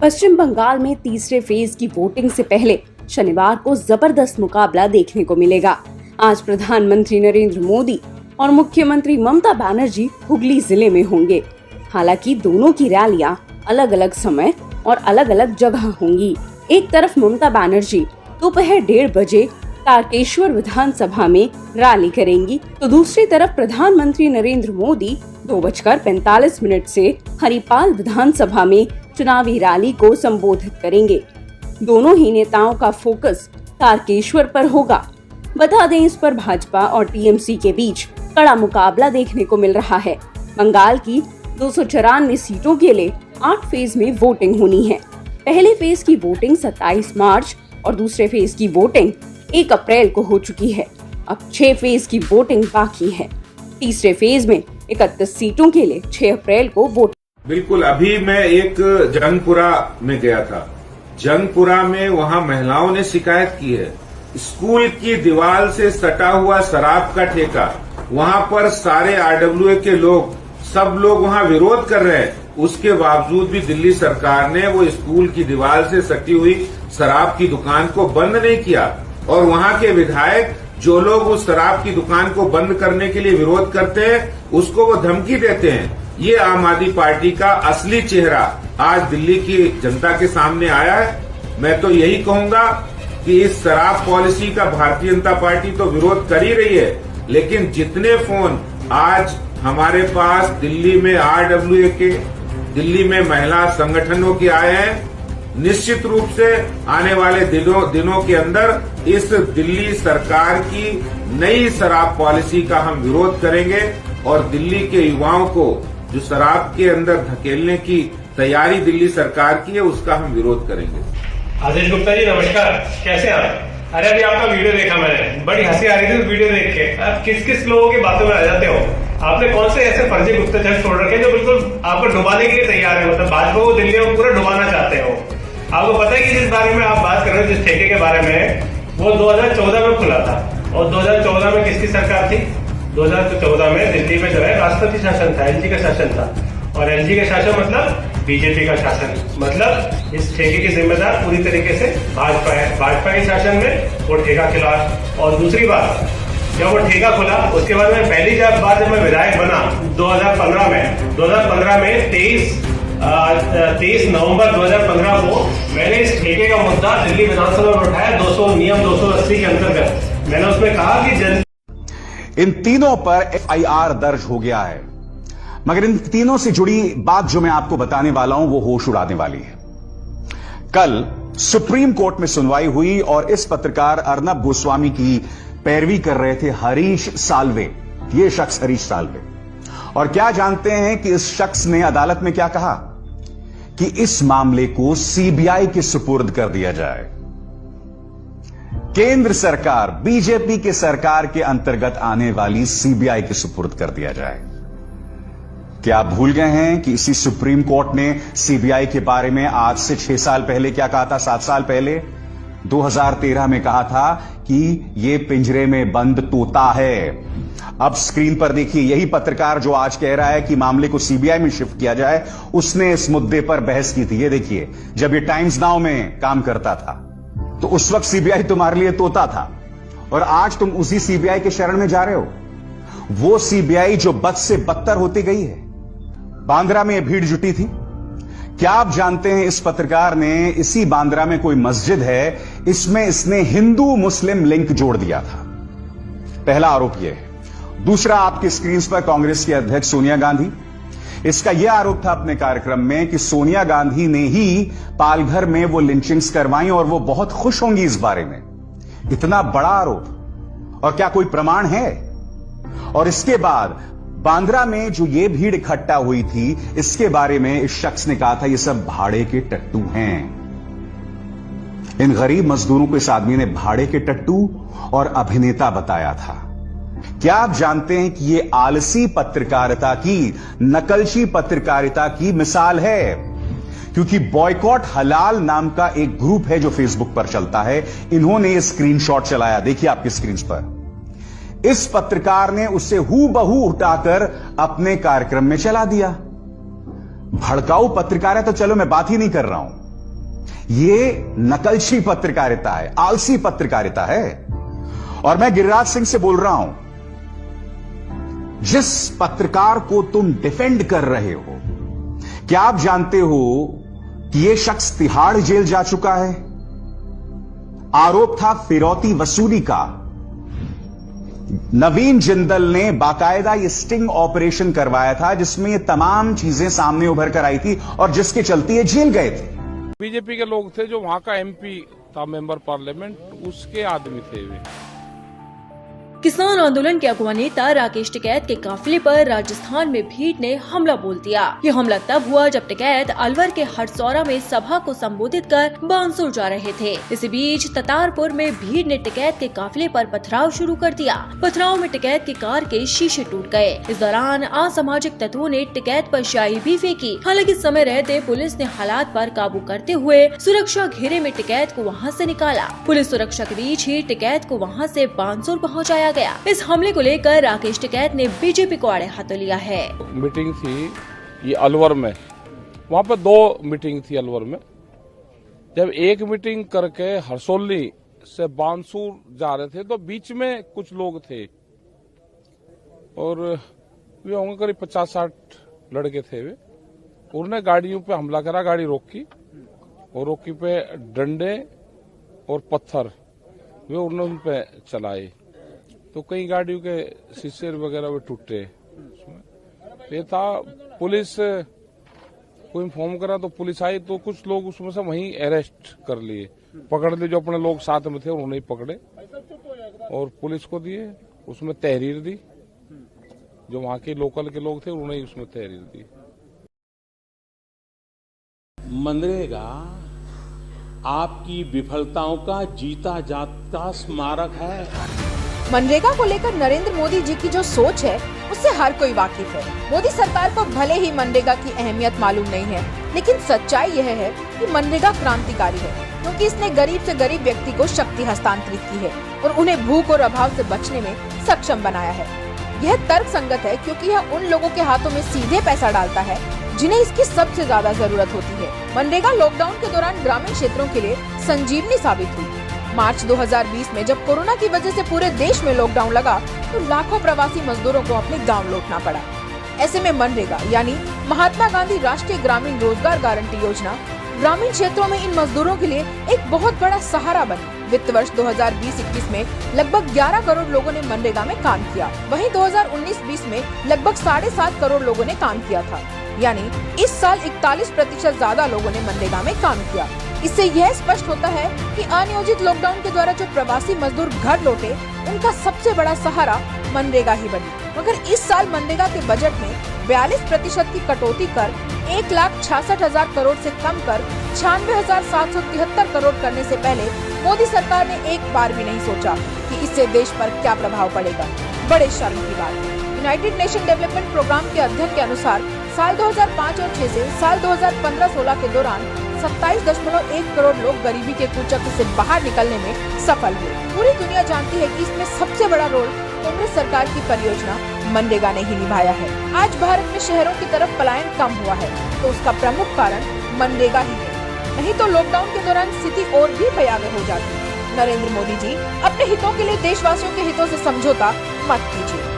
पश्चिम बंगाल में तीसरे फेज की वोटिंग से पहले शनिवार को जबरदस्त मुकाबला देखने को मिलेगा। आज प्रधानमंत्री नरेंद्र मोदी और मुख्यमंत्री ममता बनर्जी हुगली जिले में होंगे। हालांकि दोनों की रैलियां अलग अलग समय और अलग अलग जगह होंगी। एक तरफ ममता बनर्जी दोपहर 1:30 बजे तारकेश्वर विधानसभा में रैली करेंगी, तो दूसरी तरफ प्रधानमंत्री नरेंद्र मोदी 2:45 से हरिपाल विधानसभा में चुनावी रैली को संबोधित करेंगे। दोनों ही नेताओं का फोकस तारकेश्वर पर होगा। बता दें, इस पर भाजपा और टीएमसी के बीच कड़ा मुकाबला देखने को मिल रहा है। बंगाल की 294 सीटों के लिए 8 फेज में वोटिंग होनी है। पहले फेज की वोटिंग 27 मार्च और दूसरे फेज की वोटिंग 1 अप्रैल को हो चुकी है। अब 6 फेज की वोटिंग बाकी है। तीसरे फेज में 31 सीटों के लिए 6 अप्रैल को वोट। बिल्कुल, अभी मैं एक जंगपुरा में गया था। जंगपुरा में वहां महिलाओं ने शिकायत की है। स्कूल की दीवार से सटा हुआ शराब का ठेका, वहां पर सारे आरडब्ल्यूए के लोग, सब लोग वहां विरोध कर रहे हैं। उसके बावजूद भी दिल्ली सरकार ने वो स्कूल की दीवार से सटी हुई शराब की दुकान को बंद नहीं किया। और वहां के विधायक, जो लोग उस शराब की दुकान को बंद करने के लिए विरोध करते हैं, उसको वो धमकी देते हैं। ये आम आदमी पार्टी का असली चेहरा आज दिल्ली की जनता के सामने आया है। मैं तो यही कहूंगा कि इस शराब पॉलिसी का भारतीय जनता पार्टी तो विरोध कर ही रही है, लेकिन जितने फोन आज हमारे पास दिल्ली में आरडब्ल्यूए के, दिल्ली में महिला संगठनों के आए हैं, निश्चित रूप से आने वाले दिनों के अंदर इस दिल्ली सरकार की नई शराब पॉलिसी का हम विरोध करेंगे और दिल्ली के युवाओं को जो शराब के अंदर धकेलने की तैयारी दिल्ली सरकार की है, उसका हम विरोध करेंगे। आशीष गुप्ता जी नमस्कार, कैसे आप? अरे अभी आपका वीडियो देखा मैंने, बड़ी हंसी आ रही थी वीडियो देख के। आप किस किस लोगों की बातों में आ जाते हो? आपने कौन से ऐसे फर्जी गुप्तचर छोड़ रखे जो बिल्कुल आपको डुबाने के लिए तैयार है? मतलब भाजपा को दिल्ली में पूरा डुबाना चाहते हो। आपको पता है कि जिस बारे में आप बात कर रहे हो, जिस ठेके के बारे में, वो 2014 में खुला था। और 2014 में किसकी सरकार थी? 2014 में दिल्ली में जो है राष्ट्रपति शासन था, एलजी का शासन था। और एलजी का शासन मतलब बीजेपी का शासन, मतलब इस ठेके की जिम्मेदार पूरी तरीके से भाजपा है। भाजपा के शासन में वो ठेका खिला। और दूसरी बात, जब वो ठेका खुला, उसके बाद में पहली जब मैं विधायक बना 2015 में 23 नवंबर 2015 को मैंने इस ठेके का मुद्दा दिल्ली विधानसभा में उठाया। नियम 280 के अंतर्गत मैंने उसमें कहा कि इन तीनों पर एफआईआर दर्ज हो गया है, मगर इन तीनों से जुड़ी बात जो मैं आपको बताने वाला हूं वो होश उड़ाने वाली है। कल सुप्रीम कोर्ट में सुनवाई हुई और इस पत्रकार अर्नब गोस्वामी की पैरवी कर रहे थे हरीश साल्वे। ये शख्स हरीश साल्वे, और क्या जानते हैं कि इस शख्स ने अदालत में क्या कहा? कि इस मामले को सीबीआई के सुपुर्द कर दिया जाए। केंद्र सरकार, बीजेपी के सरकार के अंतर्गत आने वाली सीबीआई के सुपुर्द कर दिया जाए। क्या आप भूल गए हैं कि इसी सुप्रीम कोर्ट ने सीबीआई के बारे में आज से 6 साल पहले क्या कहा था? 7 साल पहले 2013 में कहा था कि यह पिंजरे में बंद तोता है। अब स्क्रीन पर देखिए, यही पत्रकार जो आज कह रहा है कि मामले को सीबीआई में शिफ्ट किया जाए, उसने इस मुद्दे पर बहस की थी। ये देखिए, जब ये टाइम्स नाउ में काम करता था तो उस वक्त सीबीआई तुम्हारे लिए तोता था, और आज तुम उसी सीबीआई के शरण में जा रहे हो। वो सीबीआई जो बद से बदतर होती गई है। बांद्रा में यह भीड़ जुटी थी। क्या आप जानते हैं इस पत्रकार ने इसी बांद्रा में कोई मस्जिद है, इसमें इसने हिंदू मुस्लिम लिंक जोड़ दिया था। पहला आरोप यह है। दूसरा, आपके स्क्रीन पर कांग्रेस की अध्यक्ष सोनिया गांधी, इसका यह आरोप था अपने कार्यक्रम में कि सोनिया गांधी ने ही पालघर में वो लिंचिंग्स करवाई और वो बहुत खुश होंगी इस बारे में। इतना बड़ा आरोप, और क्या कोई प्रमाण है? और इसके बाद बांद्रा में जो ये भीड़ इकट्ठा हुई थी, इसके बारे में इस शख्स ने कहा था ये सब भाड़े के टट्टू हैं। इन गरीब मजदूरों को इस आदमी ने भाड़े के टट्टू और अभिनेता बताया था। क्या आप जानते हैं कि यह आलसी पत्रकारिता की, नकलची पत्रकारिता की मिसाल है? क्योंकि बॉयकॉट हलाल नाम का एक ग्रुप है जो फेसबुक पर चलता है, इन्होंने यह स्क्रीनशॉट चलाया, देखिए आपकी स्क्रीन पर। इस पत्रकार ने उसे हूबहू उठाकर अपने कार्यक्रम में चला दिया। भड़काऊ पत्रकार है तो चलो मैं बात ही नहीं कर रहा हूं, ये नकलची पत्रकारिता है, आलसी पत्रकारिता है। और मैं गिरिराज सिंह से बोल रहा हूं, जिस पत्रकार को तुम डिफेंड कर रहे हो, क्या आप जानते हो कि यह शख्स तिहाड़ जेल जा चुका है? आरोप था फिरौती वसूली का। नवीन जिंदल ने बाकायदा ये स्टिंग ऑपरेशन करवाया था, जिसमें ये तमाम चीजें सामने उभर कर आई थी और जिसके चलते ये जेल गए थे। बीजेपी के लोग थे, जो वहां का एमपी था, मेंबर पार्लियामेंट, उसके आदमी थे वे। किसान आंदोलन के अगुवा नेता राकेश टिकैत के काफिले पर राजस्थान में भीड़ ने हमला बोल दिया। ये हमला तब हुआ जब टिकैत अलवर के हरसौरा में सभा को संबोधित कर बानसूर जा रहे थे। इसी बीच ततारपुर में भीड़ ने टिकैत के काफिले पर पथराव शुरू कर दिया। पथराव में टिकैत की कार के शीशे टूट गए। इस दौरान असामाजिक तत्वों ने टिकैत पर स्याही भी फेंकी। हालांकि समय रहते पुलिस ने हालात पर काबू करते हुए सुरक्षा घेरे में टिकैत को वहां से निकाला। पुलिस सुरक्षा के बीच ही टिकैत को वहां से बानसूर पहुंचाया गया। इस हमले को लेकर राकेश टिकैत ने बीजेपी को आड़े हाथों लिया है। मीटिंग थी ये अलवर में, वहां पर 2 मीटिंग थी अलवर में। जब एक मीटिंग करके हरसौली से बानसूर जा रहे थे तो बीच में कुछ लोग थे और वे होंगे करीब 50-60 लड़के थे। वे उन्होंने गाड़ियों पे हमला करा, गाड़ी रोकी और रोकी पे डंडे और पत्थर वे उन्होंने उन पे चलाए, तो कई गाड़ियों के शीशे वगैरह भी टूटे। ये था, पुलिस को इन्फॉर्म करा तो पुलिस आई तो कुछ लोग उसमें से वहीं अरेस्ट कर लिए, पकड़ लिए। जो अपने लोग साथ में थे उन्होंने पकड़े और पुलिस को दिए, उसमें तहरीर दी। जो वहां के लोकल के लोग थे उन्होंने उसमें तहरीर दी। मनरेगा आपकी विफलताओं का जीता जागता स्मारक है। मनरेगा को लेकर नरेंद्र मोदी जी की जो सोच है उससे हर कोई वाकिफ है। मोदी सरकार को भले ही मनरेगा की अहमियत मालूम नहीं है, लेकिन सच्चाई यह है कि मनरेगा क्रांतिकारी है, क्योंकि इसने गरीब से गरीब व्यक्ति को शक्ति हस्तांतरित की है और उन्हें भूख और अभाव से बचने में सक्षम बनाया है। यह तर्क संगत है, क्योंकि यह उन लोगों के हाथों में सीधे पैसा डालता है जिन्हें इसकी सबसे ज्यादा जरूरत होती है। मनरेगा लॉकडाउन के दौरान ग्रामीण क्षेत्रों के लिए संजीवनी साबित हुई। मार्च 2020 में जब कोरोना की वजह से पूरे देश में लॉकडाउन लगा तो लाखों प्रवासी मजदूरों को अपने गांव लौटना पड़ा। ऐसे में मनरेगा यानी महात्मा गांधी राष्ट्रीय ग्रामीण रोजगार गारंटी योजना ग्रामीण क्षेत्रों में इन मजदूरों के लिए एक बहुत बड़ा सहारा बनी। वित्त वर्ष 2020-21 में लगभग 11 करोड़ लोगों ने मनरेगा में काम किया। वहीं 2019-20 में लगभग 7.5 करोड़ लोगों ने काम किया था, यानी इस साल 41% ज्यादा लोगों ने मनरेगा में काम किया। इससे यह स्पष्ट होता है कि अनियोजित लॉकडाउन के द्वारा जो प्रवासी मजदूर घर लौटे, उनका सबसे बड़ा सहारा मनरेगा ही बनी। मगर इस साल मनरेगा के बजट में 42% की कटौती कर 1,66,000 करोड़ से कम कर 96,773 करोड़ करने से पहले मोदी सरकार ने एक बार भी नहीं सोचा कि इससे देश पर क्या प्रभाव पड़ेगा। बड़े शर्म की बात है। यूनाइटेड नेशन डेवलपमेंट प्रोग्राम के अध्ययन के अनुसार साल 2005 और 6 से साल 2015-16 के दौरान 27.1 करोड़ लोग गरीबी के कुचक्र से बाहर निकलने में सफल हुए। पूरी दुनिया जानती है कि इसमें सबसे बड़ा रोल कांग्रेस सरकार की परियोजना मनरेगा ने ही निभाया है। आज भारत में शहरों की तरफ पलायन कम हुआ है तो उसका प्रमुख कारण मनरेगा ही है, नहीं तो लॉकडाउन के दौरान स्थिति और भी भयावह हो जाती। नरेंद्र मोदी जी, अपने हितों के लिए देशवासियों के हितों से समझौता मत कीजिए।